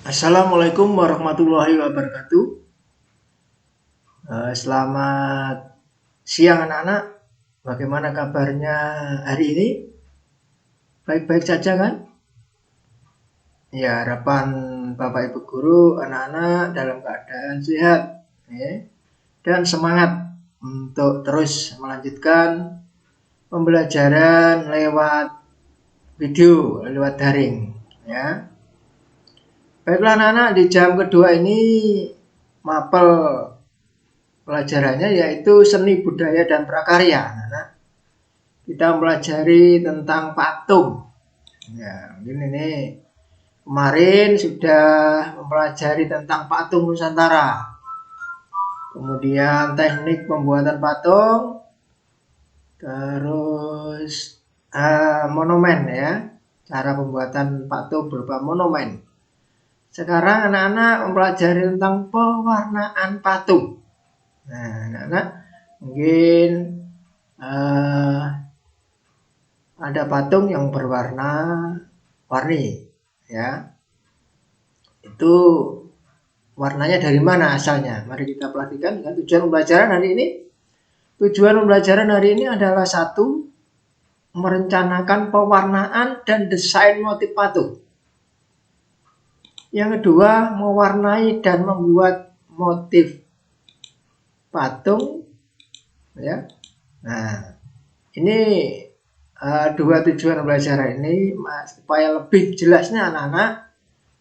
Assalamualaikum warahmatullahi wabarakatuh. Selamat siang anak-anak. Bagaimana kabarnya hari ini? Baik-baik saja kan? Ya, harapan Bapak Ibu Guru, anak-anak dalam keadaan sehat ya, dan semangat untuk terus melanjutkan pembelajaran lewat video, lewat daring ya. Baiklah anak-anak, di jam kedua ini mapel pelajarannya yaitu seni budaya dan prakarya. Nah, kita mempelajari tentang patung. Ya, mungkin ini kemarin sudah mempelajari tentang patung Nusantara. Kemudian teknik pembuatan patung, terus monumen ya, cara pembuatan patung berupa monumen. Sekarang anak-anak mempelajari tentang pewarnaan patung. Nah, anak-anak mungkin ada patung yang berwarna-warni ya. Itu warnanya dari mana asalnya? Mari kita perhatikan dengan tujuan pembelajaran hari ini. Tujuan pembelajaran hari ini adalah satu, merencanakan pewarnaan dan desain motif patung. Yang kedua, mewarnai dan membuat motif patung ya. Nah, ini dua tujuan pembelajaran ini supaya lebih jelasnya anak-anak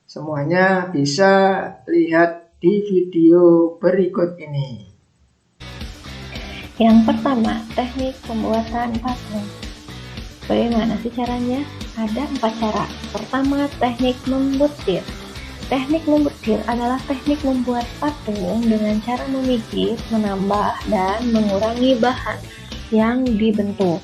semuanya bisa lihat di video berikut ini. Yang pertama, teknik pembuatan patung. Bagaimana sih caranya? Ada 4 cara. Pertama, teknik membutir. Teknik membutir adalah teknik membuat patung dengan cara memikir, menambah, dan mengurangi bahan yang dibentuk.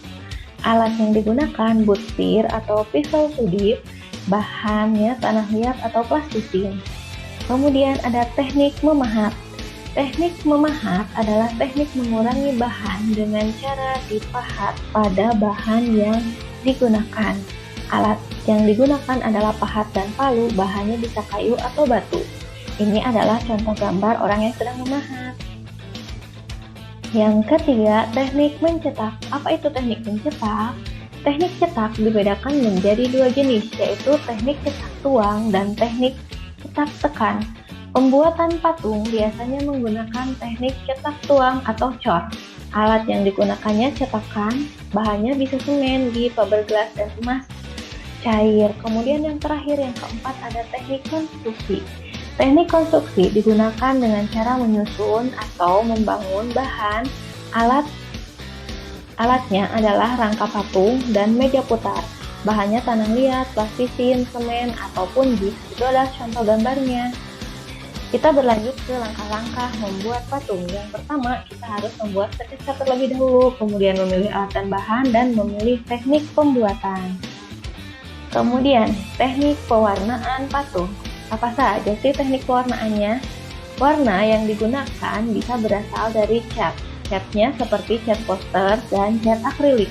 Alat yang digunakan butir atau pisau sudip, bahannya tanah liat atau plastisin. Kemudian ada teknik memahat. Teknik memahat adalah teknik mengurangi bahan dengan cara dipahat pada bahan yang digunakan. Alat yang digunakan adalah pahat dan palu, bahannya bisa kayu atau batu. Ini adalah contoh gambar orang yang sedang memahat. Yang ketiga, teknik mencetak. Apa itu teknik mencetak? Teknik cetak dibedakan menjadi 2 jenis, yaitu teknik cetak tuang dan teknik cetak tekan. Pembuatan patung biasanya menggunakan teknik cetak tuang atau cor. Alat yang digunakannya cetakan, bahannya bisa semen, fiberglass, dan emas cair. Kemudian yang terakhir, yang keempat, ada teknik konstruksi. Teknik konstruksi digunakan dengan cara menyusun atau membangun bahan. Alatnya adalah rangka patung dan meja putar. Bahannya tanah liat, plastisin, semen, ataupun bis. Itu adalah contoh gambarnya. Kita berlanjut ke langkah-langkah membuat patung. Yang pertama, kita harus membuat sketsa terlebih dahulu, kemudian memilih alat dan bahan, dan memilih teknik pembuatan. Kemudian, teknik pewarnaan patung. Apa saja sih teknik pewarnaannya? Warna yang digunakan bisa berasal dari cat. Catnya seperti cat poster dan cat akrilik.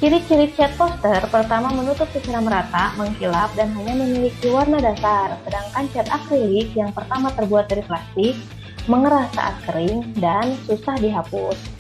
Ciri-ciri cat poster pertama menutup secara merata, mengkilap, dan hanya memiliki warna dasar. Sedangkan cat akrilik yang pertama terbuat dari plastik, mengeras saat kering, dan susah dihapus.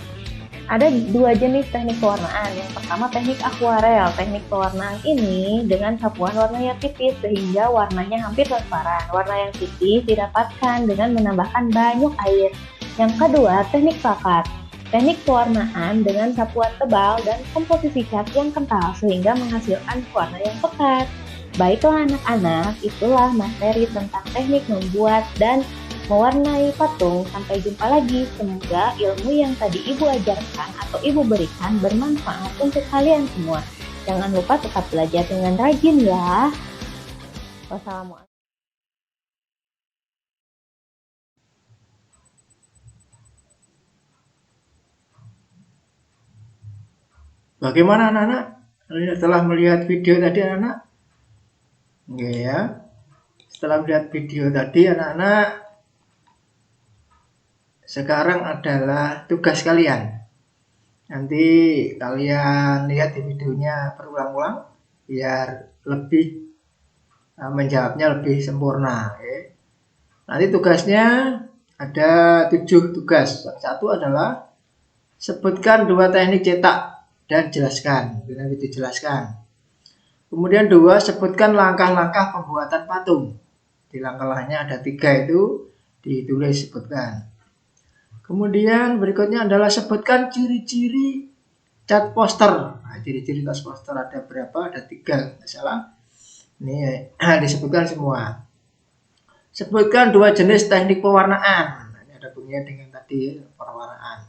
Ada 2 jenis teknik pewarnaan. Yang pertama teknik akuarel. Teknik pewarnaan ini dengan sapuan warna yang tipis sehingga warnanya hampir transparan. Warna yang tipis didapatkan dengan menambahkan banyak air. Yang kedua teknik plakat. Teknik pewarnaan dengan sapuan tebal dan komposisi cat yang kental sehingga menghasilkan warna yang pekat. Baiklah anak-anak, itulah materi tentang teknik membuat dan mewarnai patung. Sampai jumpa lagi. Semoga ilmu yang tadi Ibu ajarkan atau Ibu berikan bermanfaat untuk kalian semua. Jangan lupa tetap belajar dengan rajin ya. Wassalamualaikum. Bagaimana anak-anak? Setelah melihat video tadi anak-anak? Oke ya. Setelah melihat video tadi anak-anak, sekarang adalah tugas kalian. Nanti kalian lihat di videonya berulang-ulang biar lebih menjawabnya lebih sempurna. Ya. Nanti tugasnya ada 7 tugas. Yang satu adalah sebutkan 2 teknik cetak dan jelaskan. Nanti dijelaskan. Kemudian 2, sebutkan langkah-langkah pembuatan patung. Di langkah-langkahnya ada 3 itu ditulis sebutkan. Kemudian berikutnya adalah sebutkan ciri-ciri cat poster. Nah, ciri-ciri cat poster ada berapa? Ada 3, nggak salah. Ini disebutkan semua. Sebutkan 2 jenis teknik pewarnaan. Nah, ini ada bunyinya dengan tadi pewarnaan.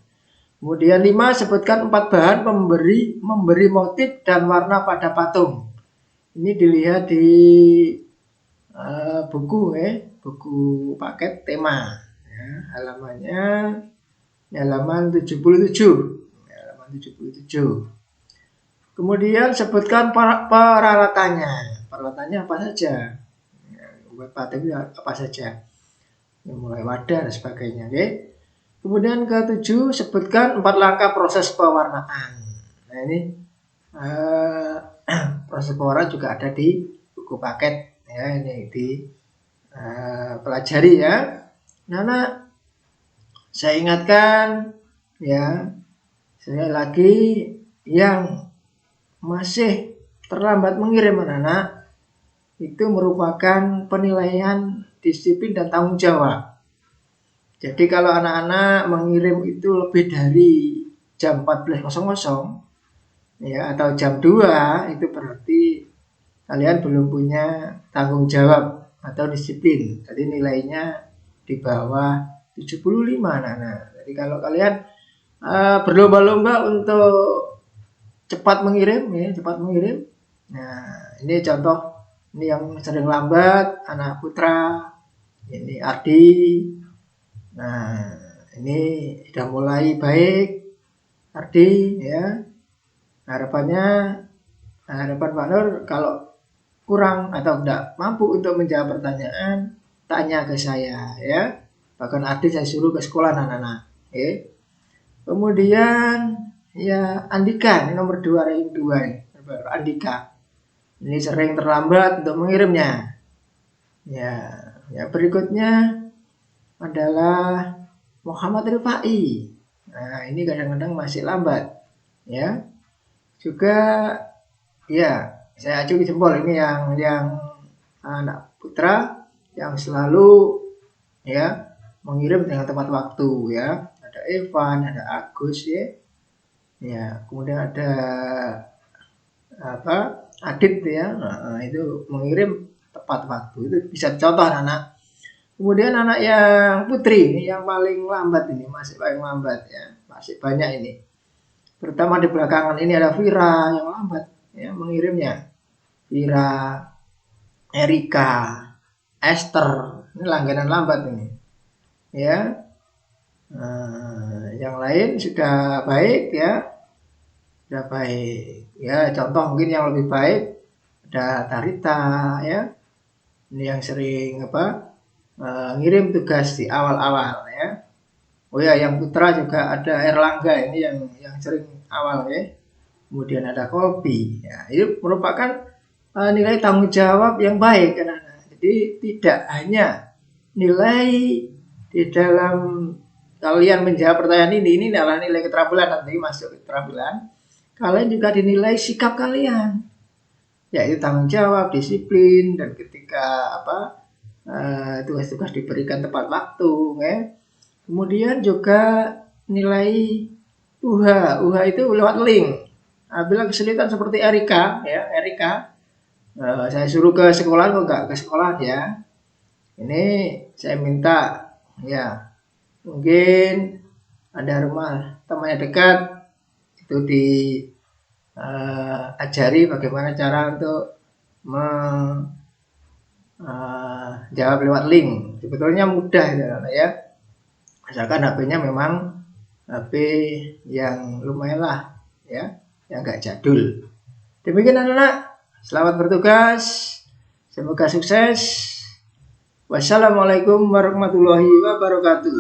Kemudian 5, sebutkan 4 bahan memberi motif dan warna pada patung. Ini dilihat di buku paket tema. Ya, halamannya halaman 77. Halaman 77. Kemudian sebutkan peralatannya. Peralatannya apa saja? Ya, buat patung apa saja? Ya, mulai wadah dan sebagainya. Okay? Kemudian ke-7, sebutkan 4 langkah proses pewarnaan. Nah ini proses pewarnaan juga ada di buku paket. Ya, ini di pelajari ya. Nah, saya ingatkan ya, sekali lagi yang masih terlambat mengirim anak-anak itu merupakan penilaian disiplin dan tanggung jawab. Jadi kalau anak-anak mengirim itu lebih dari jam 14.00 ya atau jam 2 itu berarti kalian belum punya tanggung jawab atau disiplin. Jadi nilainya di bawah 75 anak-anak. Jadi kalau kalian berlomba-lomba untuk cepat mengirim. Nah, ini contoh ini yang sering lambat, anak Putra, ini Ardi. Nah, ini sudah mulai baik, Ardi ya. Harapan Pak Nur kalau kurang atau tidak mampu untuk menjawab pertanyaan, tanya ke saya ya. Bahkan Ardi saya suruh ke sekolah anak-anak. Okay. Kemudian ya Andika, ini nomor 2 ranking 2 ini. Andika. Ini sering terlambat untuk mengirimnya. Ya berikutnya adalah Muhammad Rifai. Nah, ini kadang-kadang masih lambat. Ya. Juga ya, saya acungi jempol ini yang anak Putra yang selalu ya mengirim dengan tepat waktu ya. Ada Evan, ada Agus ya. Ya, kemudian ada Adit ya. Nah, itu mengirim tepat waktu. Itu bisa contoh anak. Kemudian anak yang Putri ini yang paling lambat ini, masih paling lambat ya. Masih banyak ini. Terutama di belakangan ini ada Vira yang lambat ya mengirimnya. Vira, Erika, Esther, ini langganan lambat ini. Ya, yang lain sudah baik ya, contoh mungkin yang lebih baik ada Tarita ya, ini yang sering ngirim tugas di awal-awal ya. Oh ya, yang Putra juga ada Erlangga ini yang sering awal ya. Kemudian ada Kolbi ya, itu merupakan nilai tanggung jawab yang baik kan. Jadi tidak hanya nilai di dalam kalian menjawab pertanyaan ini adalah nilai keterampilan, nanti masuk keterampilan. Kalian juga dinilai sikap kalian, yaitu tanggung jawab, disiplin, dan ketika tugas-tugas diberikan tepat waktu. Ya. Kemudian juga nilai UHA itu lewat link. Bila kesulitan seperti Erika, saya suruh ke sekolah kok nggak ke sekolah ya. Ini saya minta ya, mungkin ada rumah temannya dekat itu diajari bagaimana cara untuk jawab lewat link. Sebetulnya mudah ya, asalkan HP-nya memang HP yang lumayan lah ya, yang nggak jadul. Demikian anak-anak, selamat bertugas, semoga sukses. Wassalamualaikum warahmatullahi wabarakatuh.